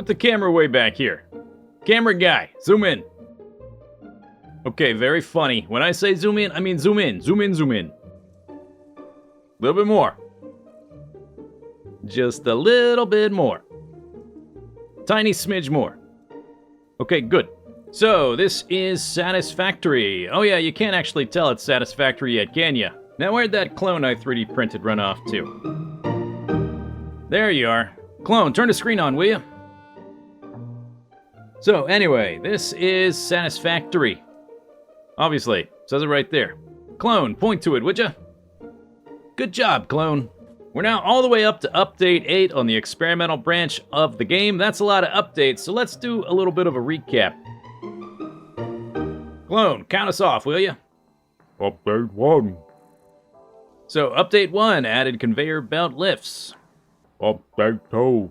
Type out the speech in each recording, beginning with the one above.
Put the camera way back here. Camera guy, zoom in. Okay, very funny. When I say zoom in, I mean zoom in. Zoom in, zoom in. A little bit more. Just a little bit more. Tiny smidge more. Okay, good. So, this is Satisfactory. Oh yeah, you can't actually tell it's Satisfactory yet, can ya? Now where'd that clone I 3D printed run off to? There you are. Clone, turn the screen on, will ya? So, anyway, this is Satisfactory. Obviously, says it right there. Clone, point to it, would ya? Good job, clone. We're now all the way up to update 8 on the experimental branch of the game. That's a lot of updates, so let's do a little bit of a recap. Clone, count us off, will ya? Update 1. So, update 1 added conveyor belt lifts. Update 2.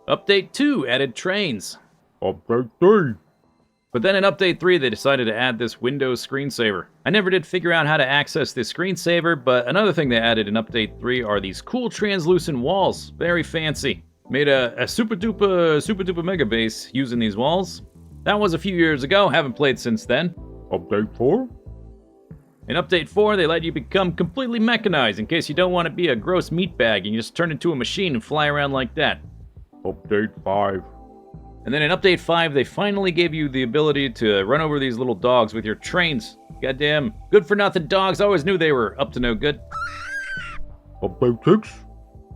Update 2 added trains. Update 3. But then in update 3, they decided to add this Windows screensaver. I never did figure out how to access this screensaver, but another thing they added in update 3 are these cool translucent walls. Very fancy. Made a super duper mega base using these walls. That was a few years ago, haven't played since then. Update 4. In update 4, they let you become completely mechanized in case you don't want to be a gross meatbag and you just turn into a machine and fly around like that. Update 5. And then in update 5, they finally gave you the ability to run over these little dogs with your trains. Goddamn good for nothing dogs, I always knew they were up to no good. Update 6.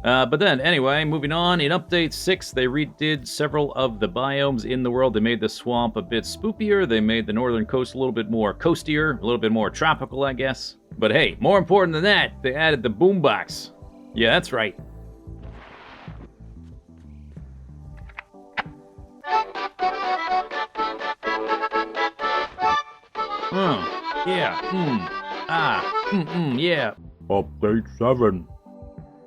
But then, anyway, moving on, in Update 6, they redid several of the biomes in the world. They made the swamp a bit spookier, they made the northern coast a little bit more coastier, a little bit more tropical, I guess. But hey, more important than that, they added the boombox. Yeah, that's right. Yeah. Update 7.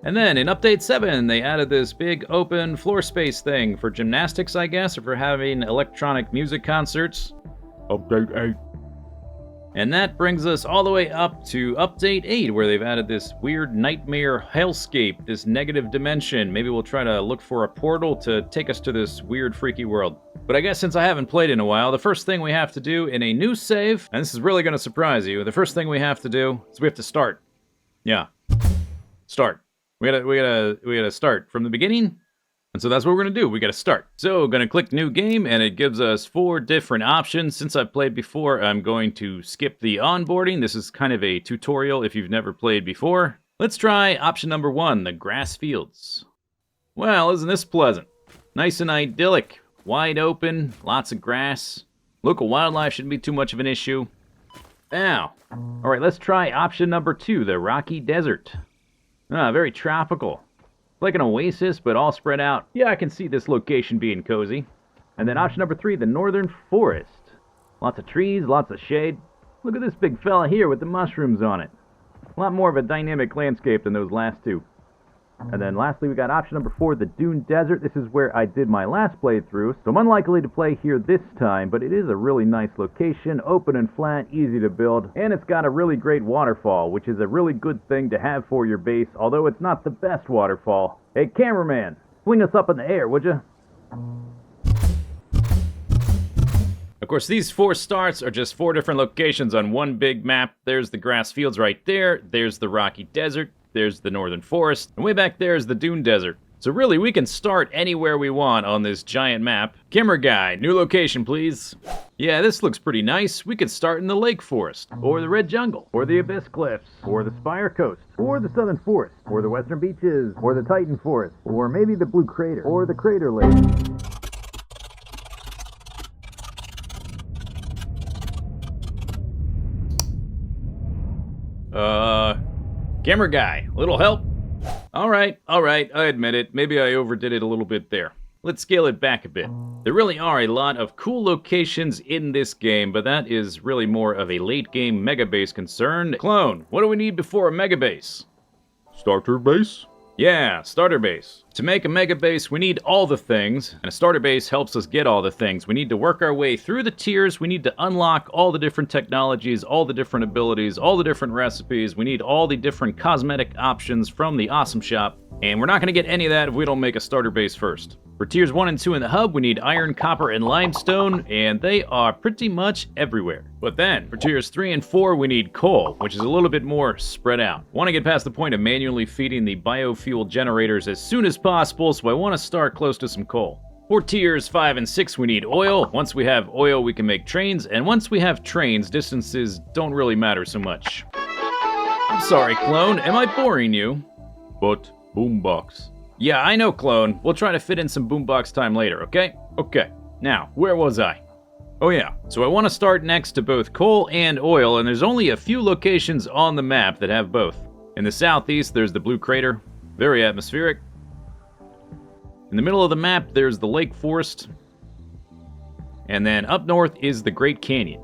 And then in Update 7, they added this big open floor space thing for gymnastics, I guess, or for having electronic music concerts. Update 8. And that brings us all the way up to Update 8, where they've added this weird nightmare hellscape, this negative dimension. Maybe we'll try to look for a portal to take us to this weird, freaky world. But I guess since I haven't played in a while, the first thing we have to do in a new save, and this is really going to surprise you, the first thing we have to do is we have to start. Yeah. Start. We gotta start from the beginning. And so that's what we're gonna do. We gotta start. So gonna click new game and it gives us 4 different options. Since I've played before, I'm going to skip the onboarding. This is kind of a tutorial if you've never played before. Let's try option number 1, the grass fields. Well, isn't this pleasant? Nice and idyllic. Wide open, lots of grass. Local wildlife shouldn't be too much of an issue. Now, alright, let's try option number 2, the rocky desert. Very tropical. Like an oasis, but all spread out. Yeah, I can see this location being cozy. And then option number 3, the northern forest. Lots of trees, lots of shade. Look at this big fella here with the mushrooms on it. A lot more of a dynamic landscape than those last 2. And then lastly, we got option number 4, the dune desert. This is where I did my last playthrough, so I'm unlikely to play here this time, but it is a really nice location, open and flat, easy to build, and it's got a really great waterfall, which is a really good thing to have for your base, although it's not the best waterfall. Hey, cameraman, fling us up in the air, would ya? Of course, these 4 starts are just 4 different locations on one big map. There's the grass fields right there, there's the rocky desert, there's the northern forest, and way back there is the dune desert. So really, we can start anywhere we want on this giant map. Camera guy, new location, please. Yeah, this looks pretty nice. We could start in the lake forest, or the red jungle, or the abyss cliffs, or the spire coast, or the southern forest, or the western beaches, or the titan forest, or maybe the blue crater, or the crater lake. Camera guy, little help? Alright, I admit it. Maybe I overdid it a little bit there. Let's scale it back a bit. There really are a lot of cool locations in this game, but that is really more of a late game mega base concern. Clone, what do we need before a mega base? Starter base? Yeah, starter base. To make a mega base, we need all the things, and a starter base helps us get all the things. We need to work our way through the tiers, we need to unlock all the different technologies, all the different abilities, all the different recipes, we need all the different cosmetic options from the awesome shop, and we're not going to get any of that if we don't make a starter base first. For tiers 1 and 2 in the hub, we need iron, copper, and limestone, and they are pretty much everywhere. But then, for tiers 3 and 4, we need coal, which is a little bit more spread out. I want to get past the point of manually feeding the biofuel generators as soon as possible, so I want to start close to some coal. For tiers 5 and 6, we need oil. Once we have oil, we can make trains, and once we have trains, distances don't really matter so much. I'm sorry, Clone, am I boring you? But boombox. Yeah, I know, Clone. We'll try to fit in some boombox time later, okay? Okay. Now, where was I? Oh yeah, so I want to start next to both coal and oil, and there's only a few locations on the map that have both. In the southeast, there's the blue crater, very atmospheric. In the middle of the map, there's the lake forest. And then up north is the Great Canyon.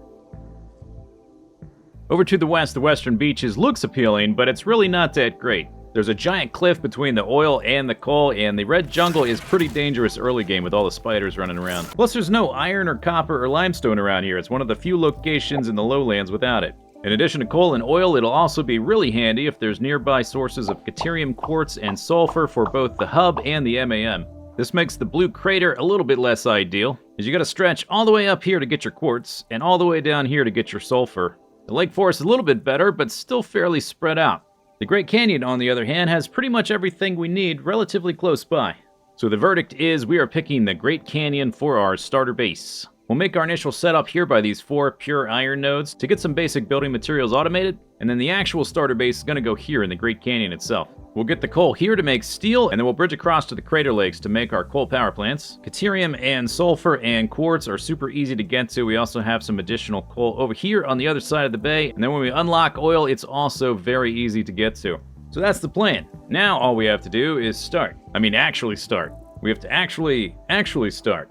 Over to the west, the western beaches looks appealing, but it's really not that great. There's a giant cliff between the oil and the coal, and the red jungle is pretty dangerous early game with all the spiders running around. Plus, there's no iron or copper or limestone around here. It's one of the few locations in the lowlands without it. In addition to coal and oil, it'll also be really handy if there's nearby sources of Caterium quartz and sulfur for both the hub and the MAM. This makes the blue crater a little bit less ideal, as you gotta stretch all the way up here to get your quartz, and all the way down here to get your sulfur. The lake forest is a little bit better, but still fairly spread out. The Great Canyon, on the other hand, has pretty much everything we need relatively close by. So the verdict is we are picking the Great Canyon for our starter base. We'll make our initial setup here by these 4 pure iron nodes to get some basic building materials automated, and then the actual starter base is going to go here in the Great Canyon itself. We'll get the coal here to make steel, and then we'll bridge across to the crater lakes to make our coal power plants. Caterium and sulfur and quartz are super easy to get to. We also have some additional coal over here on the other side of the bay, and then when we unlock oil, it's also very easy to get to. So that's the plan. Now all we have to do is start. Actually start. We have to actually start.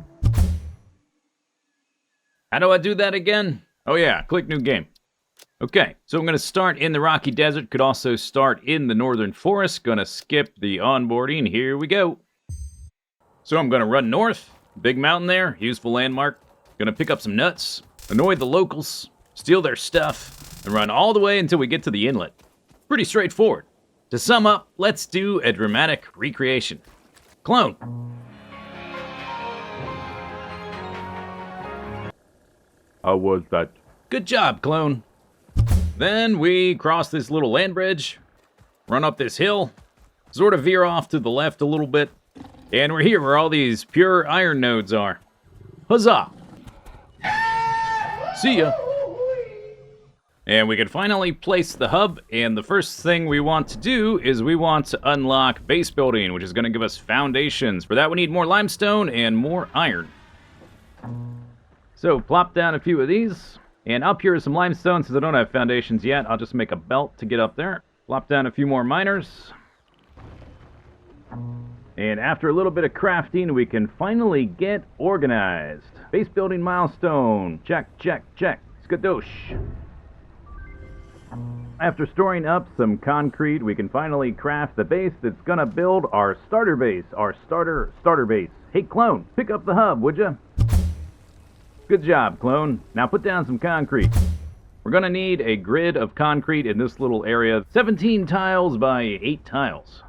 How do I do that again? Oh yeah, click new game. Okay, so I'm going to start in the Rocky Desert, could also start in the Northern Forest. Gonna skip the onboarding, here we go. So I'm going to run north, big mountain there, useful landmark. Gonna pick up some nuts, annoy the locals, steal their stuff, and run all the way until we get to the inlet. Pretty straightforward. To sum up, let's do a dramatic recreation. Clone. How was that? Good job, Clone. Then we cross this little land bridge, run up this hill, sort of veer off to the left a little bit, and we're here where all these pure iron nodes are. Huzzah! See ya! And we can finally place the hub, and the first thing we want to do is we want to unlock base building, which is going to give us foundations. For that we need more limestone and more iron. So plop down a few of these. And up here is some limestone, since I don't have foundations yet. I'll just make a belt to get up there. Plop down a few more miners. And after a little bit of crafting, we can finally get organized. Base building milestone. Check, check, check. Skadoosh. After storing up some concrete, we can finally craft the base that's gonna build our starter base. Our starter base. Hey, Clone, pick up the hub, would ya? Good job, Clone. Now put down some concrete. We're gonna need a grid of concrete in this little area. 17 tiles by 8 tiles.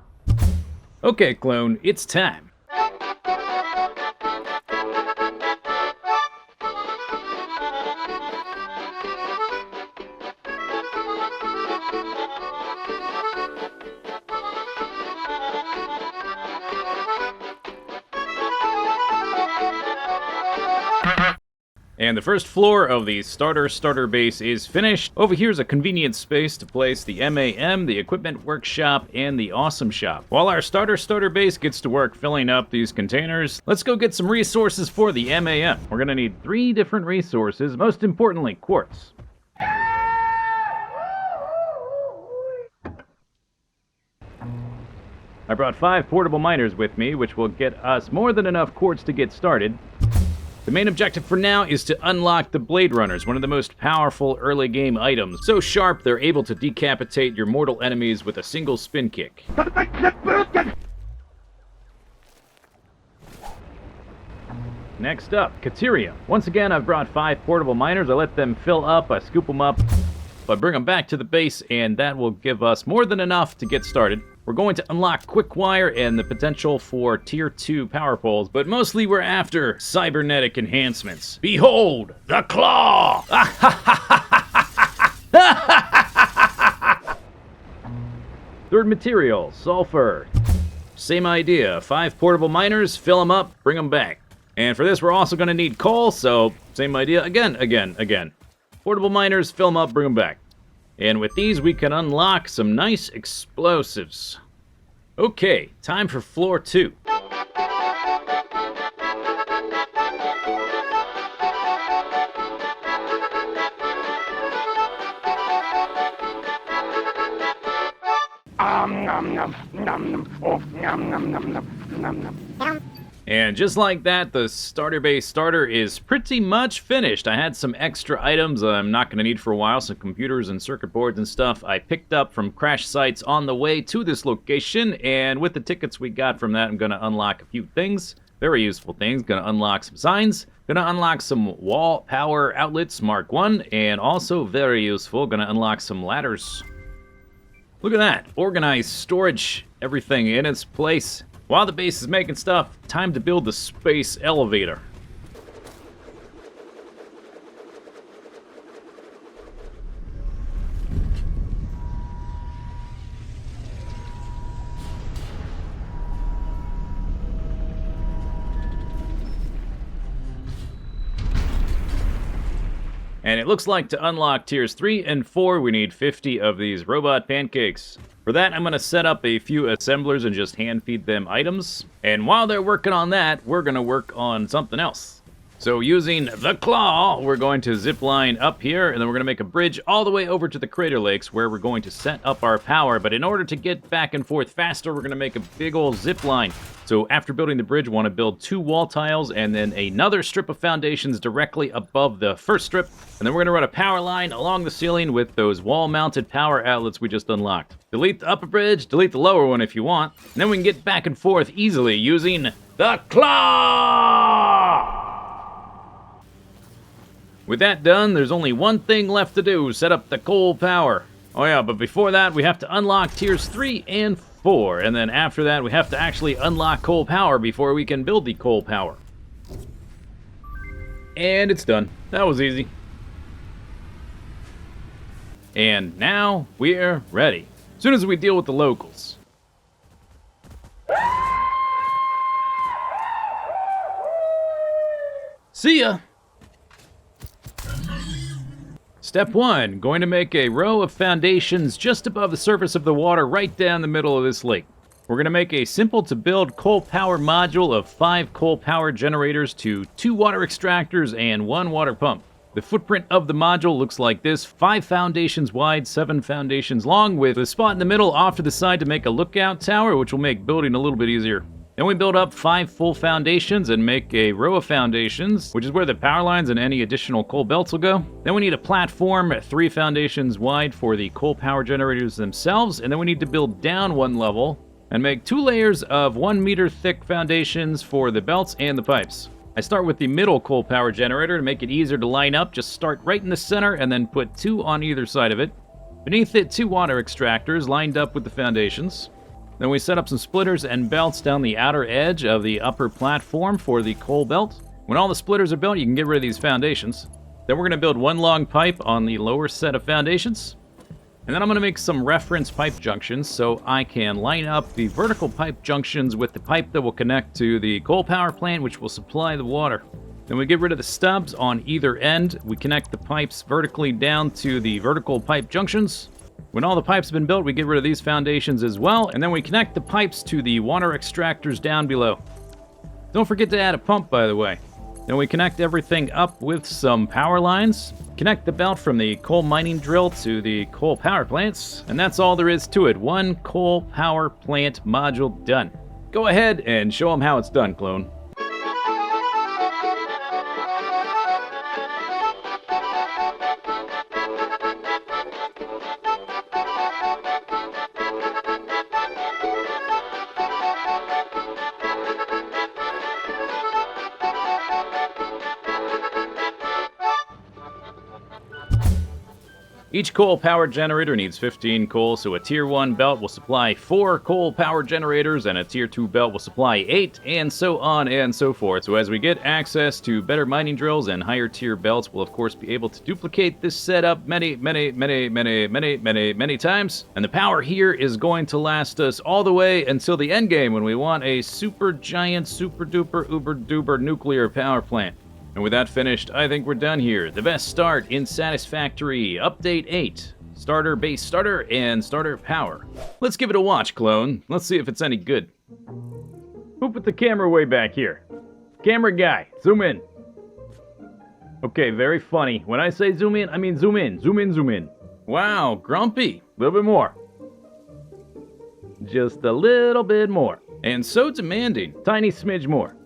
Okay, Clone, it's time. And the first floor of the starter base is finished. Over here is a convenient space to place the MAM, the equipment workshop, and the awesome shop. While our starter base gets to work filling up these containers, let's go get some resources for the MAM. We're gonna need 3 different resources, most importantly, quartz. I brought 5 portable miners with me, which will get us more than enough quartz to get started. The main objective for now is to unlock the Blade Runners, one of the most powerful early game items. So sharp, they're able to decapitate your mortal enemies with a single spin kick. Next up, Caterium. Once again, I've brought 5 portable miners. I let them fill up, I scoop them up, I bring them back to the base, and that will give us more than enough to get started. We're going to unlock quick wire and the potential for tier 2 power poles, but mostly we're after cybernetic enhancements. Behold, the claw! Third material, sulfur. Same idea, 5 portable miners, fill them up, bring them back. And for this we're also going to need coal, so same idea, again. Portable miners, fill them up, bring them back. And with these we can unlock some nice explosives. Okay, time for floor 2. And just like that, the starter base starter is pretty much finished. I had some extra items I'm not going to need for a while, some computers and circuit boards and stuff I picked up from crash sites on the way to this location, and with the tickets we got from that, I'm going to unlock a few things, very useful things. Going to unlock some signs, going to unlock some wall power outlets Mark 1, and also very useful, going to unlock some ladders. Look at that, organized storage, everything in its place. While the base is making stuff, time to build the space elevator. And it looks like to unlock tiers 3 and 4, we need 50 of these robot pancakes. For that, I'm going to set up a few assemblers and just hand feed them items. And while they're working on that, we're going to work on something else. So using the claw, we're going to zip line up here, and then we're going to make a bridge all the way over to the crater lakes where we're going to set up our power. But in order to get back and forth faster, we're going to make a big old zip line. So after building the bridge, we want to build 2 wall tiles and then another strip of foundations directly above the first strip. And then we're going to run a power line along the ceiling with those wall-mounted power outlets we just unlocked. Delete the upper bridge, delete the lower one if you want. And then we can get back and forth easily using the claw! With that done, there's only one thing left to do, set up the coal power. Oh yeah, but before that, we have to unlock tiers 3 and 4, and then after that, we have to actually unlock coal power before we can build the coal power. And it's done. That was easy. And now, we're ready. As soon as we deal with the locals. See ya! Step 1, going to make a row of foundations just above the surface of the water right down the middle of this lake. We're going to make a simple to build coal power module of 5 coal power generators to 2 water extractors and 1 water pump. The footprint of the module looks like this, 5 foundations wide, 7 foundations long, with a spot in the middle off to the side to make a lookout tower, which will make building a little bit easier. Then we build up 5 full foundations and make a row of foundations, which is where the power lines and any additional coal belts will go. Then we need a platform 3 foundations wide for the coal power generators themselves, and then we need to build down 1 level and make 2 layers of 1 meter thick foundations for the belts and the pipes. I start with the middle coal power generator to make it easier to line up. Just start right in the center and then put 2 on either side of it. Beneath it, 2 water extractors lined up with the foundations. Then we set up some splitters and belts down the outer edge of the upper platform for the coal belt. When all the splitters are built, you can get rid of these foundations. Then we're going to build 1 long pipe on the lower set of foundations. And then I'm going to make some reference pipe junctions so I can line up the vertical pipe junctions with the pipe that will connect to the coal power plant, which will supply the water. Then we get rid of the stubs on either end. We connect the pipes vertically down to the vertical pipe junctions. When all the pipes have been built, we get rid of these foundations as well, and then we connect the pipes to the water extractors down below. Don't forget to add a pump, by the way. Then we connect everything up with some power lines, connect the belt from the coal mining drill to the coal power plants, and that's all there is to it. 1 coal power plant module done. Go ahead and show them how it's done, clone. Each coal power generator needs 15 coal, so a tier 1 belt will supply 4 coal power generators, and a tier 2 belt will supply 8, and so on and so forth. So as we get access to better mining drills and higher tier belts, we'll of course be able to duplicate this setup many times. And the power here is going to last us all the way until the end game when we want a super giant, super duper, uber duper nuclear power plant. And with that finished, I think we're done here. The best start in Satisfactory, Update 8. Starter, base starter, and starter power. Let's give it a watch, clone. Let's see if it's any good. Who put the camera way back here? Camera guy, zoom in. Okay, very funny. When I say zoom in, I mean zoom in. Zoom in, zoom in. Wow, grumpy. A little bit more. Just a little bit more. And so demanding. Tiny smidge more.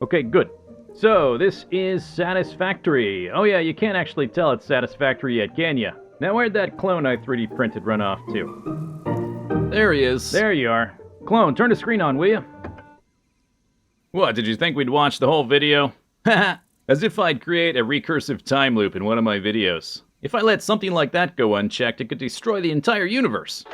Okay, good. So, this is Satisfactory. Oh yeah, you can't actually tell it's Satisfactory yet, can ya? Now where'd that clone I 3D printed run off to? There he is. There you are. Clone, turn the screen on, will ya? What, did you think we'd watch the whole video? Haha, as if I'd create a recursive time loop in one of my videos. If I let something like that go unchecked, it could destroy the entire universe.